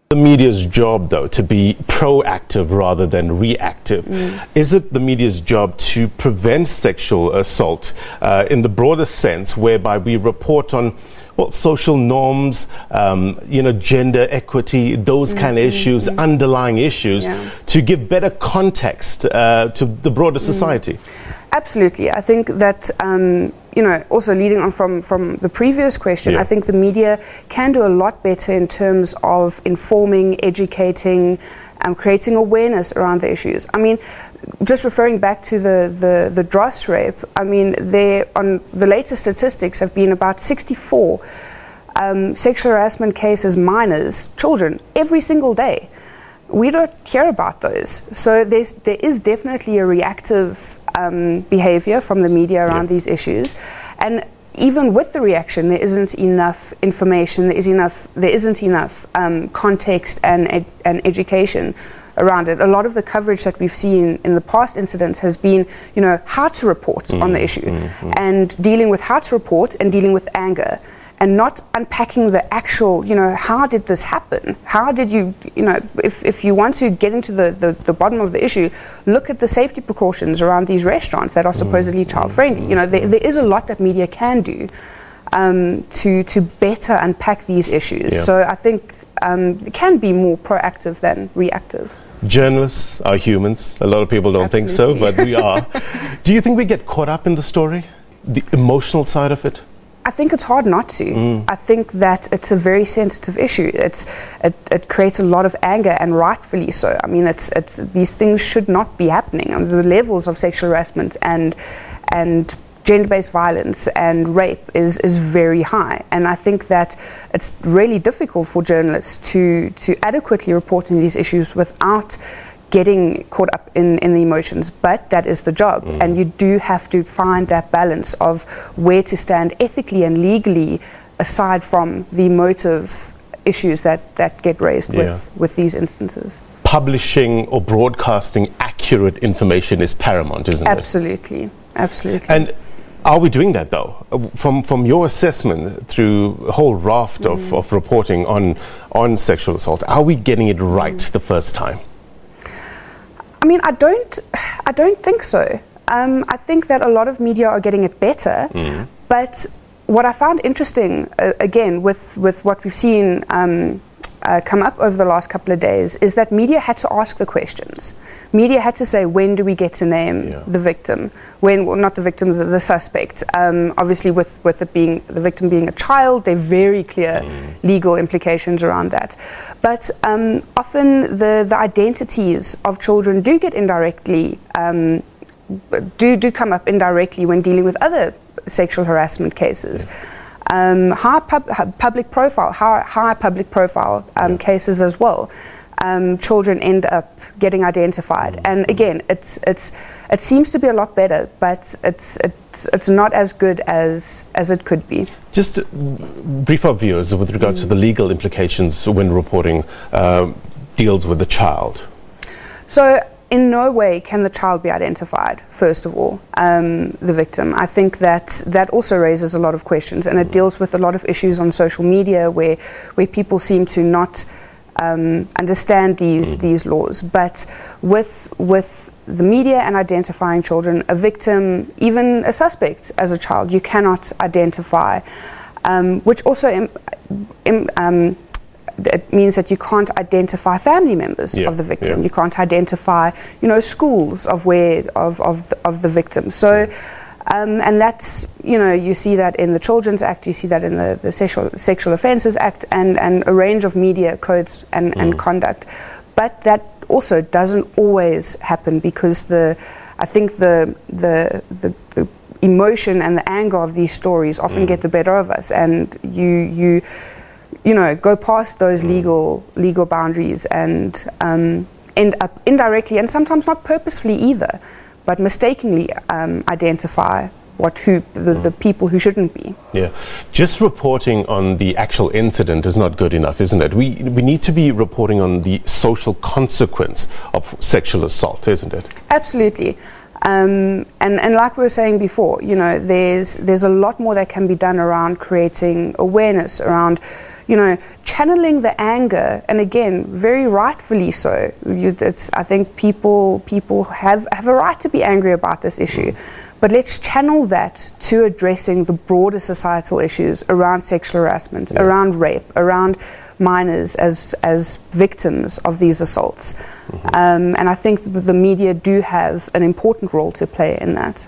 The media's job, though, to be proactive rather than reactive. Is it the media's job to prevent sexual assault in the broader sense, whereby we report on social norms, gender equity, those kind of issues, underlying issues, to give better context to the broader society? Absolutely. I think that, also leading on from the previous question, I think the media can do a lot better in terms of informing, educating, creating awareness around the issues. I mean, just referring back to the dross rape, I mean, on the latest statistics have been about 64 sexual harassment cases, minors, children, every single day. We don't hear about those. So there is definitely a reactive behavior from the media around these issues. And even with the reaction, there isn't enough information, there isn't enough context and education around it. A lot of the coverage that we've seen in the past incidents has been, how to report on the issue, and dealing with how to report and dealing with anger, and not unpacking the actual, how did this happen? How did you, if you want to get into the bottom of the issue, look at the safety precautions around these restaurants that are supposedly child-friendly. There is a lot that media can do to better unpack these issues. So I think it can be more proactive than reactive. Journalists are humans. A lot of people don't think so, but we are. Do you think we get caught up in the story, the emotional side of it? I think it's hard not to. I think that it's a very sensitive issue. It creates a lot of anger, and rightfully so. I mean, these things should not be happening. I mean, the levels of sexual harassment and gender-based violence and rape is very high. And I think that it's really difficult for journalists to adequately report on these issues without getting caught up in the emotions, but that is the job, and you do have to find that balance of where to stand ethically and legally, aside from the emotive issues that get raised with these instances. Publishing or broadcasting accurate information is paramount, isn't it? Absolutely. And are we doing that, though? From your assessment through a whole raft of reporting on sexual assault, are we getting it right the first time? I mean, I don't think so. I think that a lot of media are getting it better, but what I found interesting, again, with what we've seen come up over the last couple of days, is that media had to ask the questions. Media had to say, when do we get to name the victim? Not the victim, the suspect. Obviously, with it being the victim being a child, there are very clear legal implications around that. But often the identities of children do get indirectly, do come up indirectly when dealing with other sexual harassment cases. High public profile cases as well. Children end up getting identified, and again, it seems to be a lot better, but it's not as good as it could be. Just brief our viewers with regards to the legal implications when reporting deals with the child. So, in no way can the child be identified, first of all, the victim. I think that also raises a lot of questions, and it deals with a lot of issues on social media where people seem to not understand these laws. But with the media and identifying children, a victim, even a suspect as a child, you cannot identify, which also it means that you can't identify family members of the victim. You can't identify, schools of the victim. So, and that's, you see that in the Children's Act, you see that in the Sexual Offences Act, and a range of media codes and conduct. But that also doesn't always happen because I think the emotion and the anger of these stories often get the better of us, and you go past those legal boundaries and end up indirectly, and sometimes not purposefully either, but mistakenly identify the people who shouldn't be. Yeah, just reporting on the actual incident is not good enough, isn't it? We need to be reporting on the social consequence of sexual assault, isn't it? Absolutely. And like we were saying before, there's a lot more that can be done around creating awareness around channeling the anger, and again, very rightfully so. I think people have a right to be angry about this issue, but let's channel that to addressing the broader societal issues around sexual harassment, around rape, around minors as victims of these assaults. And I think the media do have an important role to play in that.